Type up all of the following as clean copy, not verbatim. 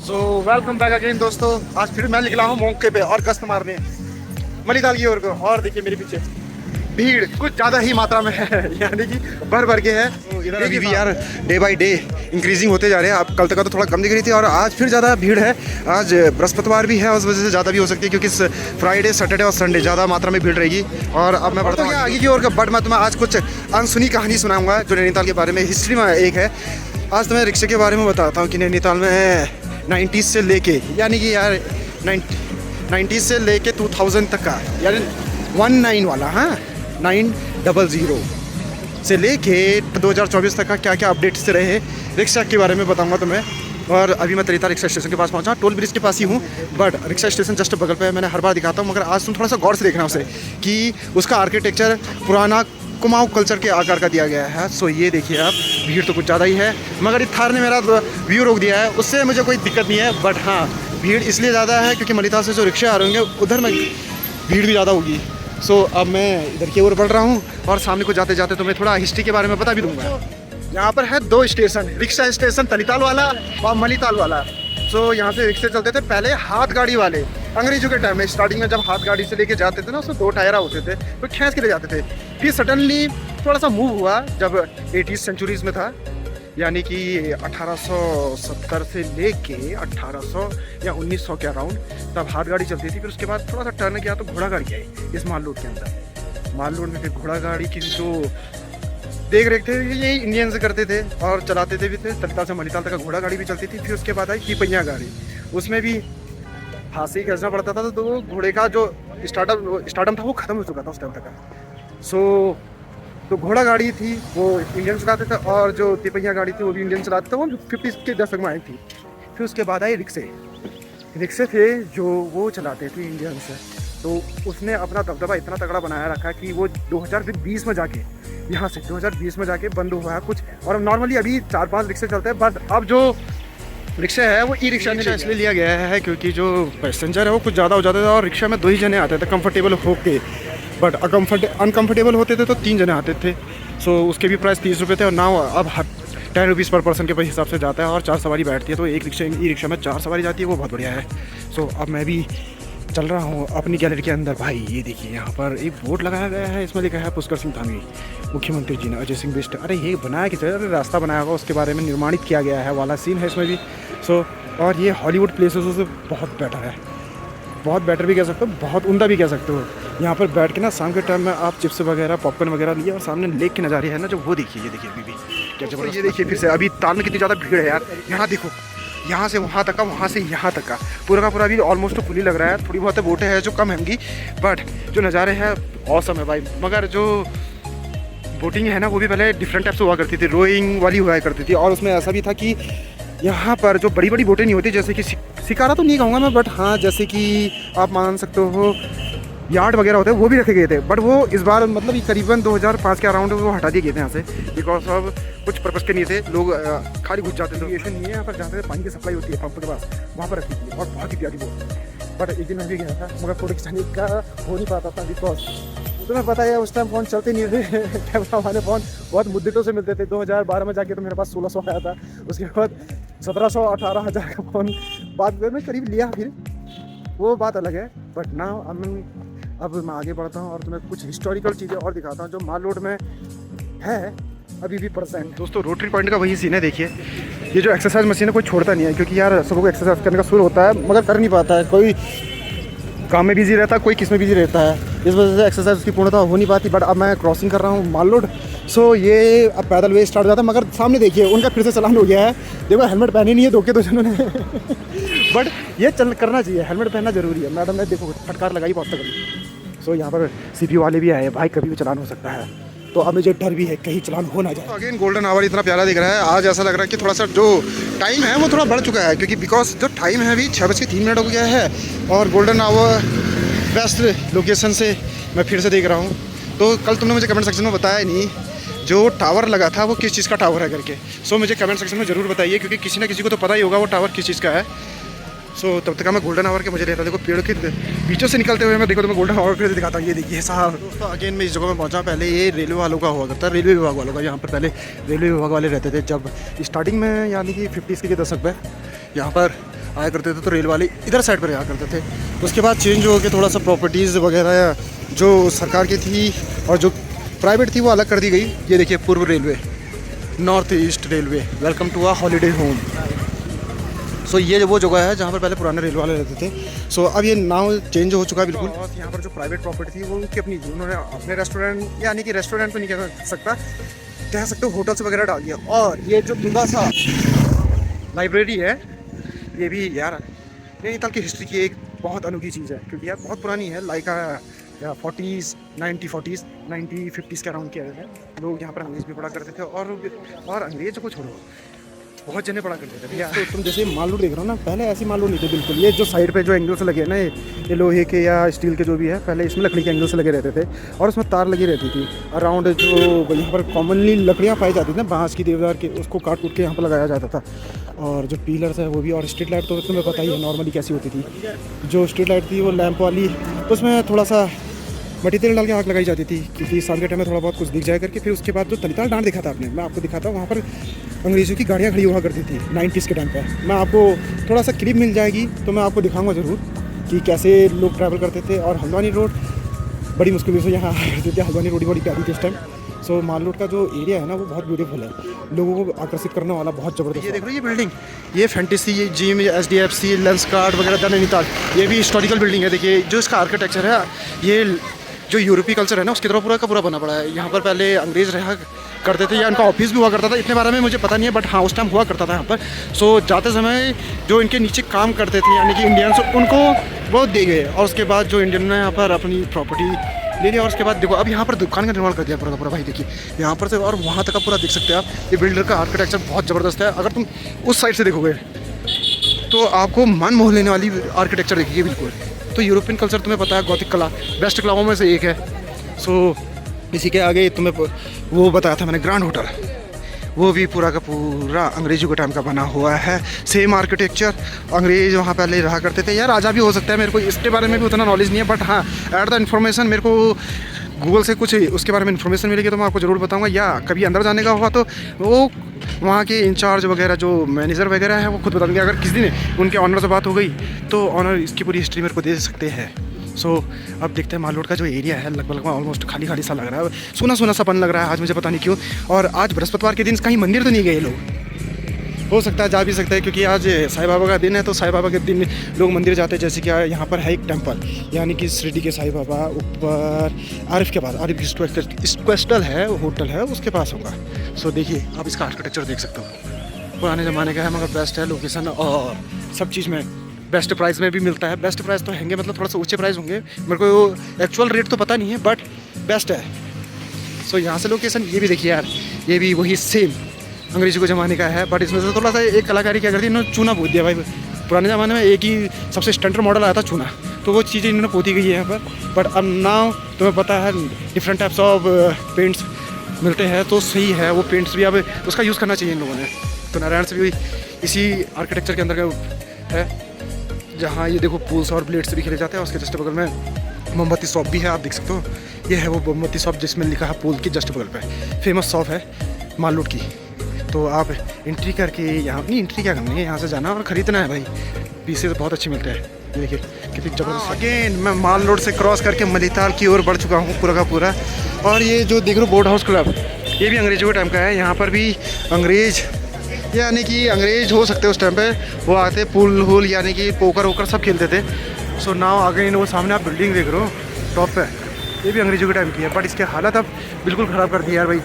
So welcome back again दोस्तों। आज फिर मैं निकला हूँ मौके पे और गश्त मारने मणिताल की ओर को। और देखिए मेरे पीछे भीड़ कुछ ज़्यादा ही मात्रा में है, यानी कि भर भर के है। तो इधर अभी भी यार डे बाय डे इंक्रीजिंग होते जा रहे हैं। अब कल तक तो थोड़ा कम दिख रही थी और आज फिर ज़्यादा भीड़ है। आज बृहस्पतिवार भी है, उस वजह से ज़्यादा भी हो सकती है क्योंकि फ्राइडे सैटरडे और संडे ज़्यादा मात्रा में भीड़ रहेगी। और अब मैं बढ़ता हूँ आगे की ओर, बट मैं तुम्हें आज कुछ अनसुनी कहानी सुनाऊंगा जो नैनीताल के बारे में हिस्ट्री में एक है। आज तुम्हें रिक्शे के बारे में बताता हूँ कि नैनीताल में 90s से लेके, यानी कि यार 90s से लेके 2000 तक का, यानी 19 वाला, हाँ 900 से लेके 2024 तक का क्या क्या अपडेट्स रहे रिक्शा के बारे में बताऊंगा तुम्हें। और अभी मैं तरीता रिक्शा स्टेशन के पास पहुंचा, टोल ब्रिज के पास ही हूँ, बट रिक्शा स्टेशन जस्ट बगल पे है। मैंने हर बार दिखाता हूँ, मगर आज तुम थोड़ा सा गौर से देखना उसे कि उसका आर्किटेक्चर पुराना कुमाऊं कल्चर के आकार का दिया गया है। सो ये देखिए आप, भीड़ तो कुछ ज़्यादा ही है, मगर इस थार ने मेरा व्यू रोक दिया है, उससे मुझे कोई दिक्कत नहीं है। बट हाँ, भीड़ इसलिए ज़्यादा है क्योंकि मणिताल से जो रिक्शे आ रहे होंगे उधर में भीड़ भी ज़्यादा होगी। सो अब मैं इधर की ओर बढ़ रहा हूँ और सामने को जाते जाते तुम्हें थोड़ा हिस्ट्री के बारे में बता भी दूंगा। यहाँ पर है दो स्टेशन, रिक्शा स्टेशन तलीताल वाला और मणिताल वाला। सो यहाँ से रिक्शे चलते थे पहले हाथ गाड़ी वाले, अंग्रेजों के टाइम में स्टार्टिंग में जब हाथ गाड़ी से लेके जाते थे ना, उसमें 2 टायरा होते थे, तो खींच के ले जाते थे। फिर सडनली थोड़ा सा मूव हुआ जब 80s सेंचुरीज में था, यानी कि 1870 से लेके 1800 या 1900 के अराउंड, तब हाथ गाड़ी चलती थी। फिर उसके बाद थोड़ा सा टर्न किया तो घोड़ा गाड़ी आई इस माल रोड के अंदर। माल रोड में फिर घोड़ा गाड़ी की जो देख रेख थे ये इंडियन से करते थे और चलाते थे भी थे। तलीताल से मणिताल तक का घोड़ा गाड़ी भी चलती थी। फिर उसके बाद आई तिपैया गाड़ी, उसमें भी हाथ से ही खींचना पड़ता था, तो वो घोड़े का जो स्टार्टअप था वो खत्म हो चुका था उस टाइम तक का। सो तो घोड़ा गाड़ी थी वो इंडियन चलाते थे और जो तिपैया गाड़ी थी वो भी इंडियन चलाते थे। वो 50s के दशक में आई थी। फिर उसके बाद आए रिक्शे थे जो वो चलाते थे इंडियन से। तो उसने अपना दबदबा इतना तगड़ा बनाया रखा कि वो 2020 में जाके, यहाँ से 2020 में जाके बंद हुआ है कुछ। और नॉर्मली अभी 4-5 रिक्शे चलते हैं, बट अब जो रिक्शा है वो ई रिक्शा इसलिए लिया गया है क्योंकि जो पैसेंजर है वो कुछ ज़्यादा हो जाते थे और रिक्शा में 2 ही जने आते थे कंफर्टेबल होके, बट अनकम्फर्टेबल होते थे तो 3 जने आते थे। सो उसके भी प्राइस 30 रुपये थे और नाउ अब 10 रुपीज़ पर पर्सन के हिसाब से जाता है और 4 सवारी बैठती है। तो एक रिक्शा ई रिक्शा में 4 सवारी जाती है, वो बहुत बढ़िया है। सो अब मैं भी चल रहा हूँ अपनी गैलरी के अंदर। भाई ये देखिए यहाँ पर एक बोर्ड लगाया गया है, इसमें लिखा है पुष्कर सिंह धामी मुख्यमंत्री जी ने अजय सिंह बिष्ट। अरे ये बनाया किस तरह, रास्ता बनाया होगा उसके बारे में निर्माणित किया गया है वाला सीन है इसमें भी। सो और ये हॉलीवुड प्लेसेस से बहुत बेटर है, बहुत बेटर भी कह सकते हो, बहुत उम्दा भी कह सकते हो। यहाँ पर बैठ के ना शाम के टाइम में आप चिप्स वगैरह पॉपकॉर्न वगैरह लिए और सामने लेक के नज़ारे है ना जो, वो देखिए। ये देखिए अभी भी क्या जबरदस्त। ये देखिए फिर से अभी ताल में कितनी ज़्यादा भीड़ है यार। यहाँ देखो, यहाँ से वहाँ तक का, वहाँ से यहाँ तक का पूरा अभी ऑलमोस्ट फुली लग रहा है। थोड़ी बहुत बोटें हैं जो कम महंगी, बट जो नज़ारे हैं औसम है भाई। मगर जो बोटिंग है ना वो भी पहले डिफरेंट टाइप से हुआ करती थी, रोइंग वाली हुआ करती थी। और उसमें ऐसा भी था कि यहाँ पर जो बड़ी बोटें नहीं होती, जैसे कि शिकारा तो नहीं कहूँगा मैं, बट हाँ जैसे कि आप मान सकते हो यार्ड वगैरह होते हैं वो भी रखे गए थे। बट वो इस बार मतलब ये करीबन 2005 के अराउंड वो हटा दिए गए थे यहाँ से, बिकॉज ऑफ कुछ पर्पज़ के नहीं थे। लोग खाली घुस जाते थे। नहीं है यहाँ पर, जहाँ से पानी की सप्लाई होती है पंप के पास, वहाँ पर रखी थी और बहुत ही प्यारी बोट। बट एक दिन मैं भी गया था, मगर फोटो खिंचाने का हो नहीं पाता था बिकॉज तुम्हें पता है उस टाइम फ़ोन चलते नहीं थे। कैमरा वाले फ़ोन बहुत मुद्दतों से मिलते थे। 2012 में जाके तो मेरे पास 1600 आया था, उसके बाद 1700 18,000 का फ़ोन बाद में करीब लिया, फिर वो बात अलग है। बट ना अब मैं आगे बढ़ता हूँ और तुम्हें कुछ हिस्टोरिकल चीज़ें और दिखाता हूँ जो माल रोड में है अभी भी प्रेजेंट। दोस्तों रोटरी पॉइंट का वही सीन है, देखिए ये जो एक्सरसाइज मशीन है कोई छोड़ता नहीं है, क्योंकि यार सबको एक्सरसाइज करने का शुरू होता है मगर कर नहीं पाता है। कोई काम में बिजी रहता है, कोई किस में बिजी रहता है, इस वजह से एक्सरसाइज की पूर्णता हो नहीं पाती। बट अब मैं क्रॉसिंग कर रहा हूँ माल रोड। सो ये अब पैदल वे स्टार्ट हो जाता है, मगर सामने देखिए उनका फिर से चलान हो गया है। देखो हेलमेट पहने नहीं है दो के दो जनों ने। बट ये करना चाहिए, हेलमेट पहनना जरूरी है। मैडम ने देखो फटकार लगाई बहुत तगड़ी। सो यहाँ पर सीपी वाले भी आए, भाई कभी भी चलान हो सकता है, तो अब मुझे डर भी है कहीं चलान हो ना जाए। तो अगेन गोल्डन आवर इतना प्यारा दिख रहा है। आज ऐसा लग रहा है कि थोड़ा सा जो टाइम है वो थोड़ा बढ़ चुका है, क्योंकि बिकॉज जो टाइम है अभी 6:03 हो गया है और गोल्डन आवर बेस्ट लोकेशन से मैं फिर से देख रहा हूँ। तो कल तुमने मुझे कमेंट सेक्शन में बताया नहीं जो टावर लगा था वो किस चीज़ का टावर है करके। सो मुझे कमेंट सेक्शन में ज़रूर बताइए, क्योंकि किसी ना किसी को तो पता ही होगा वो टावर किस चीज़ का है। सो तब तक मैं गोल्डन आवर के मजे लेता। देखो पेड़ के बीचों से निकलते हुए मैं देखो तो मैं गोल्डन आवर फिर से दिखाता हूँ। ये देखिए साहब दोस्तों, अगेन मैं इस जगह में पहुँचा। पहले ये रेलवे वालों का हुआ करता है, रेलवे विभाग वालों का। यहाँ पर पहले रेलवे विभाग वाले रहते थे जब स्टार्टिंग में, यानी कि 50s के दशक में। यहाँ पर आया करते थे तो रेल वाले इधर साइड पर आया करते थे। उसके बाद चेंज हो के थोड़ा सा प्रॉपर्टीज़ वगैरह जो सरकार की थी और जो प्राइवेट थी वो अलग कर दी गई। ये देखिए पूर्व railway, north east railway, welcome to a holiday home. So ये वो जगह है जहाँ पर पहले पुराने रेल वाले रहते थे। सो अब ये नाव चेंज हो चुका है बिल्कुल। और यहाँ पर जो प्राइवेट प्रॉपर्टी थी वो उनकी अपनी थी, उन्होंने अपने रेस्टोरेंट, यानी कि रेस्टोरेंट तो नहीं कह सकता, कह सकते हो होटल्स वगैरह डाल दिया। और ये जो बड़ा सा लाइब्रेरी है ये भी यार नैनीताल की हिस्ट्री की एक बहुत अनोखी चीज़ है, क्योंकि यार बहुत पुरानी है, लाइक या 40s 90 50s के अराउंड किया है। लोग यहाँ पर अंग्रेज भी पढ़ा करते थे और अंग्रेज को छोड़ो बहुत जने पढ़ा करते थे भैया। तो तुम जैसे माल रोड देख रहे हो ना, पहले ऐसी माल रोड नहीं थी बिल्कुल। ये जो साइड पे जो एंगल्स लगे हैं ना, ये लोहे के या स्टील के जो भी है, पहले इसमें लकड़ी के एंगल्स लगे रहते थे और उसमें तार लगी रहती थी अराउंड। जो यहाँ पर कॉमनली लकड़ियाँ पाई जाती थी ना बांस की, देवदार की, उसको काट कूट के यहाँ पर लगाया जाता था। और जो पिलर्स है वो भी, और स्ट्रीट लाइट तो तुम्हें पता ही है नॉर्मली कैसी होती थी। जो स्ट्रीट लाइट थी वो लैंप वाली, उसमें थोड़ा सा मट्टी तेल डाल के आग लगाई जाती थी, क्योंकि शाम के टाइम में थोड़ा बहुत कुछ दिख जाए करके। फिर उसके बाद जो तलीताल डांड दिखा था आपने, मैं आपको दिखाता हूँ, वहाँ पर अंग्रेज़ों की गाड़ियाँ खड़ी हुआ करती थी 90s के टाइम पे। मैं आपको थोड़ा सा क्लिप मिल जाएगी तो मैं आपको दिखाऊंगा ज़रूर कि कैसे लोग ट्रैवल करते थे। और हल्द्वानी रोड बड़ी मुश्किल से यहाँ आते थे। हल्द्वानी रोड बड़ी प्यारी थी इस टाइम। सो माल रोड का जो एरिया है ना वो बहुत ब्यूटीफुल है, लोगों को आकर्षित करने वाला, बहुत ज़बरदस्त। ये देख रहे हो ये बिल्डिंग, ये फैंटेसी, ये जिम, SDFC, लेंसकार्ट वगैरह द नैनीताल, ये भी हिस्टोरिकल बिल्डिंग है। देखिए जो इसका आर्किटेक्चर है, ये जो यूरोपीय कल्चर है ना उसकी तरह पूरा का पूरा बना पड़ा है। यहाँ पर पहले अंग्रेज़ रहा करते थे या इनका ऑफिस भी हुआ करता था, इतने बारे में मुझे पता नहीं है, बट हाँ उस टाइम हुआ करता था यहाँ पर। सो जाते समय जो इनके नीचे काम करते थे यानी कि इंडियंस, उनको वो दे गए। और उसके बाद जो इंडियन ने यहाँ पर अपनी प्रॉपर्टी ले लिया। और उसके बाद देखो अब यहाँ पर दुकान का निर्माण कर दिया पूरा का पूरा। भाई देखिए यहाँ पर से और वहाँ तक का पूरा देख सकते हैं आप। ये बिल्डर का आर्किटेक्चर बहुत ज़बरदस्त है। अगर तुम उस साइड से देखोगे तो आपको मन मोह लेने वाली आर्किटेक्चर देखिए बिल्कुल। तो यूरोपियन कल्चर तुम्हें पता है, गॉथिक कला बेस्ट कलाओं में से एक है। सो इसी के आगे तुम्हें वो बताया था मैंने, ग्रैंड होटल, वो भी पूरा का पूरा अंग्रेज़ों के टाइम का बना हुआ है। सेम आर्किटेक्चर, अंग्रेज़ वहाँ पहले रहा करते थे। यार राजा भी हो सकता है, मेरे को इसके बारे में भी उतना नॉलेज नहीं है, बट हाँ एट द इन्फॉर्मेशन मेरे को गूगल से कुछ उसके बारे में इन्फॉर्मेशन मिलेगी तो मैं आपको ज़रूर बताऊँगा। या कभी अंदर जाने का हुआ तो वो वहाँ के इंचार्ज वगैरह जो मैनेजर वगैरह है वो खुद बता देंगे। अगर किसी दिन उनके ऑनर से बात हो गई तो ऑनर इसकी पूरी हिस्ट्री मेरे को दे सकते हैं। सो अब देखते हैं माल रोड का जो एरिया है, लगभग ऑलमोस्ट खाली खाली सा लग रहा है, सुना सुना सा पन लग रहा है आज, मुझे पता नहीं क्यों। और आज बृहस्पतिवार के दिन कहीं मंदिर तो नहीं गए लोग, हो सकता है जा भी सकता है, क्योंकि आज साईं बाबा का दिन है। तो साईं बाबा के दिन लोग मंदिर जाते हैं, जैसे कि यहाँ पर है एक टेम्पल, यानी कि शिरडी के साईं बाबा, ऊपर आरिफ के पास, आरिफ स्क्वेस्टल है, होटल है, उसके पास होगा। सो देखिए आप इसका आर्किटेक्चर देख सकते हो, पुराने ज़माने का है मगर बेस्ट है लोकेशन, और सब चीज़ में बेस्ट प्राइस में भी मिलता है। बेस्ट प्राइस तो होंगे, मतलब थोड़ा सा ऊंचे प्राइस होंगे, मेरे को एक्चुअल रेट तो पता नहीं है, बट बेस्ट है। सो यहाँ से लोकेशन ये भी देखिए यार, ये भी वही सेम अंग्रेज़ी को ज़माने का है, बट इसमें से थोड़ा सा एक कलाकारी क्या करती है, इन्होंने चूना पोत दिया। भाई पुराने ज़माने में एक ही सबसे स्टैंडर्ड मॉडल आया था चूना, तो वो चीज़ें इन्होंने पोती गई है यहाँ पर। बट अब नाउ तुम्हें पता है डिफरेंट टाइप्स ऑफ पेंट्स मिलते हैं, तो सही है वो पेंट्स भी अब उसका यूज़ करना चाहिए इन लोगों ने। तो नारायण से भी इसी आर्किटेक्चर के अंदर का है, जहाँ ये देखो पूल्स और ब्लेड्स भी खेले जाते हैं। उसके जस्ट बगल में मोमबत्ती शॉप भी है, आप देख सकते हो। ये है वो मोमबत्ती शॉप जिसमें लिखा है पूल की जस्ट बगल पे, फेमस शॉप है माल रोड की। तो आप एंट्री करके यहाँ, नहीं एंट्री क्या करनी है, यहाँ से जाना और ख़रीदना है भाई, पीसेस बहुत अच्छे मिलते हैं। देखिए कितनी जबरदस्त। अगेन मैं माल रोड से क्रॉस करके मलिताल की ओर बढ़ चुका हूँ पूरा का पूरा। और ये जो देख रहे हो बोर्ड हाउस क्लब, ये भी अंग्रेज़ों के टाइम का है। यहाँ पर भी अंग्रेज़, यानी कि अंग्रेज हो सकते हैं उस टाइम पे, वो आते पूल हूल यानी कि पोकर वोकर सब खेलते थे। सो नाउ आगे वो सामने आप बिल्डिंग देख रहे हो टॉप पे, ये भी अंग्रेज़ों के टाइम की है, बट इसके हालत अब बिल्कुल ख़राब कर दी यार भाई।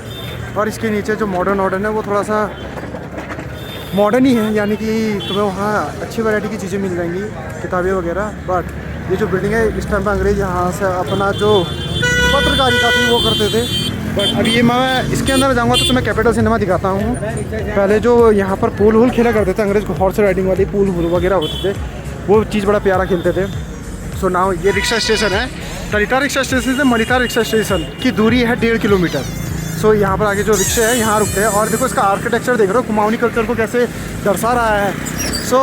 और इसके नीचे जो मॉडर्न है वो थोड़ा सा मॉडर्न ही है, यानी कि तुम्हें वहाँ अच्छी वैरायटी की चीज़ें मिल जाएंगी, किताबें वगैरह। बट ये जो बिल्डिंग है इस टाइम पर अंग्रेज़ यहाँ से अपना जो पत्रकारिता थी वो करते थे। बट अभी ये मैं इसके अंदर जाऊँगा तो मैं कैपिटल सिनेमा दिखाता हूँ। पहले जो यहाँ पर पूल हूल खेला करते थे अंग्रेज़ को, हॉर्स राइडिंग वाली पूल हूल वगैरह होते थे, वो चीज़ बड़ा प्यारा खेलते थे। सो नाउ ये रिक्शा स्टेशन है, तलिता रिक्शा स्टेशन से मलिता रिक्शा स्टेशन की दूरी है 1.5 किलोमीटर। सो यहाँ पर आगे जो रिक्शे हैं यहाँ रुकते हैं। और देखो इसका आर्किटेक्चर देख रहे हो, कुमाऊनी कल्चर को कैसे दर्शा रहा है। सो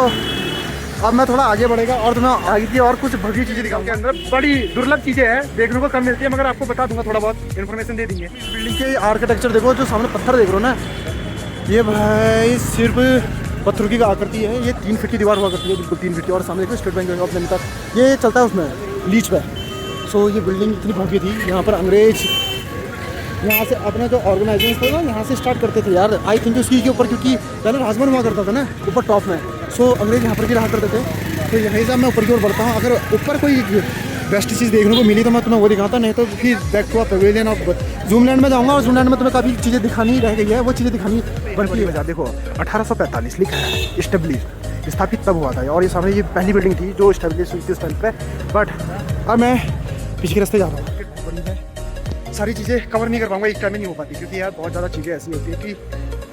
अब मैं थोड़ा आगे बढ़ेगा और तुम्हें आगे की और कुछ भव्य चीज़ें दिखाऊंगा। अंदर बड़ी दुर्लभ चीज़ें हैं, देखने को कम मिलती है, मगर आपको बता दूंगा, थोड़ा बहुत इन्फॉर्मेशन दे देंगे। बिल्डिंग के आर्किटेक्चर देखो, जो सामने पत्थर देख रहे हो ना, ये भाई सिर्फ पत्थरों की आकृति है। ये 3 फीट की दीवार हुआ करती है, बिल्कुल 3 फीट की। और सामने देखो स्टेट बैंक ऑफ नैनीताल, ये चलता है उसमें लीच पे। सो ये बिल्डिंग इतनी भव्य थी, यहाँ पर अंग्रेज यहाँ से अपना जो ऑर्गेनाइजेशन था ना यहाँ से स्टार्ट करते थे यार। आई थिंक उसी के ऊपर, क्योंकि पहले राजभवन हुआ करता था ना ऊपर टॉप में। सो अंग्रेज यहाँ पर भी रहा करते थे। तो यहीं से मैं ऊपर की ओर बढ़ता हूँ। अगर ऊपर कोई बेस्ट चीज़ देखने को मिली तो मैं तुम्हें वो दिखाता, नहीं तो फिर बैक टू पवेलियन ऑफ जूमलैंड में जाऊँगा। और जूमलैंड में तुम्हें काफ़ी चीज़ें दिखानी रह गई है, वो चीज़ें दिखानी बनती है। देखो 1845 लिखा है, इस्टेब्लिश, स्थापित तब हुआ था। और ये सामने ये पहली बिल्डिंग थी जो इस्टेब्लिश हुई थी उस टाइम पे। बट अब मैं पीछे के रास्ते जा रहा हूँ। सारी चीज़ें कवर नहीं कर पाऊंगा, एक टाइम में नहीं हो पाती, क्योंकि यार बहुत ज़्यादा चीज़ें ऐसी होती है कि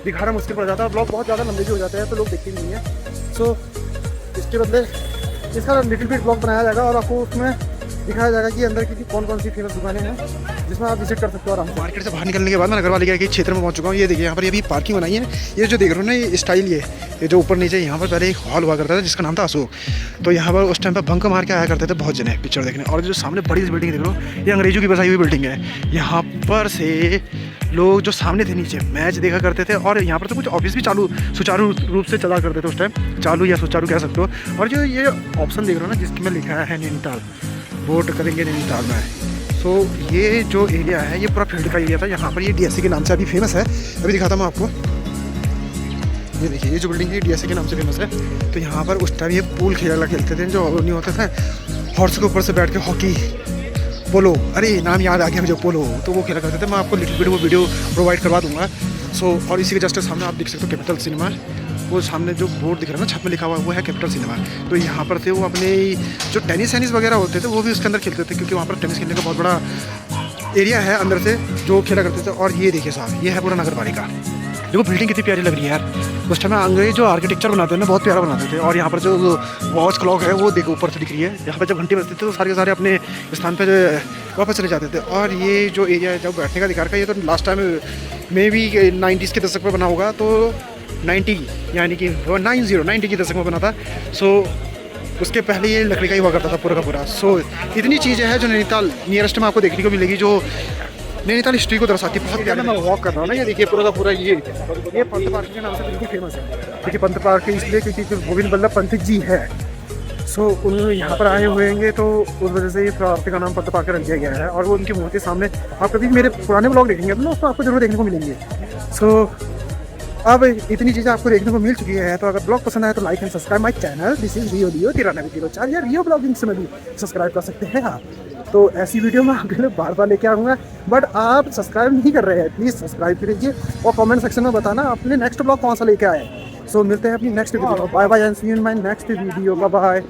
दिखाना मुश्किल पड़ जाता है। ब्लॉग बहुत ज़्यादा लंबे भी हो जाते हैं तो लोग देखते नहीं है। सो इसके बदले इसका लिटिल बिट ब्लॉग बनाया जाएगा और आपको उसमें दिखाया जाएगा कि अंदर की कौन कौन सी फेमस दुकानें हैं जिसमें आप विजिट कर सकते हो आराम से। मार्केट से बाहर निकलने के बाद मैं नगरपालिका के क्षेत्र में पहुंच चुका हूँ। ये देखिए यहाँ पर अभी पार्किंग बनाई है। ये जो देख रहे हो ना ये स्टाइल, ये जो ऊपर नीचे यहाँ पर पहले एक हॉल हुआ करता था जिसका नाम था अशोक। तो यहाँ पर उस टाइम पर बंक मार के आया करते थे बहुत जने पिक्चर देखने। और जो सामने बड़ी सी बिल्डिंग देख लो, ये अंग्रेजों की बसाई हुई बिल्डिंग है। यहाँ पर से लोग जो सामने थे नीचे मैच देखा करते थे। और यहाँ पर तो कुछ ऑफिस भी सुचारू रूप से चला करते थे उस टाइम, चालू या सुचारू कह सकते हो। और जो ये ऑप्शन देख रहे हो ना जिसमें लिखा है नैनीताल, वोट करेंगे नैनीताल में। सो ये जो एरिया है ये पूरा फील्ड का एरिया था। यहाँ पर ये डीएससी के नाम से अभी फेमस है। अभी दिखाता हूँ आपको, ये देखिए ये जो बिल्डिंग है डीएससी के नाम से फेमस है। तो यहाँ पर उस टाइम ये पूल खेलते थे, जो नहीं होते थे हॉर्स के ऊपर से बैठ के हॉकी, पोलो, अरे नाम याद आ गया मुझे, पोलो, तो वो खेला करते थे। मैं आपको लिटिल बिट वो वीडियो प्रोवाइड करवा दूंगा। सो और इसी के जस्ट सामने आप देख सकते हो कैपिटल सिनेमा। वो सामने जो बोर्ड दिख रहा है ना छत में लिखा हुआ, वो है कैपिटल सिनेमा। तो यहाँ पर थे वो अपने जो टेनिस वगैरह होते थे वो भी उसके अंदर खेलते थे, क्योंकि वहाँ पर टेनिस खेलने का बहुत बड़ा एरिया है अंदर से जो खेला करते थे। और ये देखिए साहब, ये है पूरा नगरपालिका। देखो बिल्डिंग कितनी प्यारी लग रही है यार। उस टाइम अंग्रेज जो आर्किटेक्चर बनाते हैं ना बहुत प्यारा बनाते थे। और यहाँ पर जो वॉच क्लॉक है वो देखो ऊपर से दिख रही है। यहाँ पर जब घंटे बजते थे तो सारे के सारे अपने स्थान पर वापस चले जाते थे। और ये जो एरिया है जब बैठने का अधिकार का, ये तो लास्ट टाइम में भी 90s के दशक में बना होगा। तो 90 यानी कि 90 के दशक में बना था। सो उसके पहले ये लकड़ी का ही हुआ करता था पूरा का पूरा। सो इतनी चीज़ें हैं जो नैनीताल नियरेस्ट में आपको देखने को मिलेगी, जो नैनीताल हिस्ट्री को दर्शाती है। बहुत प्यारा मैं वॉक कर रहा हूँ ना, ये देखिए पूरा का पूरा ये पंत पार्क के नाम से बिल्कुल फेमस है। क्योंकि पंत पार्क इसलिए क्योंकि जो गोविंद बल्लभ पंत जी है, सो उन्होंने यहाँ पर आए हुए होंगे तो उस वजह से ये पार्क का नाम पंत पार्क रख दिया गया है। और वो उनकी मूर्ति सामने आप कभी मेरे पुराने ब्लॉग देखेंगे तो उसको आपको जरूर देखने को मिलेंगे। सो अब इतनी चीज़ें आपको देखने को मिल चुकी है। तो अगर ब्लॉग पसंद आए तो like and subscribe my channel. This is Rio 9304 या रियो ब्लॉगिंग से में भी सब्सक्राइब कर सकते हैं आप। तो ऐसी वीडियो मैं आपके लिए बार बार लेके आऊँगा, बट आप सब्सक्राइब नहीं कर रहे हैं, प्लीज़ सब्सक्राइब कीजिए और कमेंट सेक्शन में बताना अपने नेक्स्ट ब्लॉग कौन सा लेके आए। सो मिलते हैं अपनी next video. Bye bye and see you in my next video. Bye bye.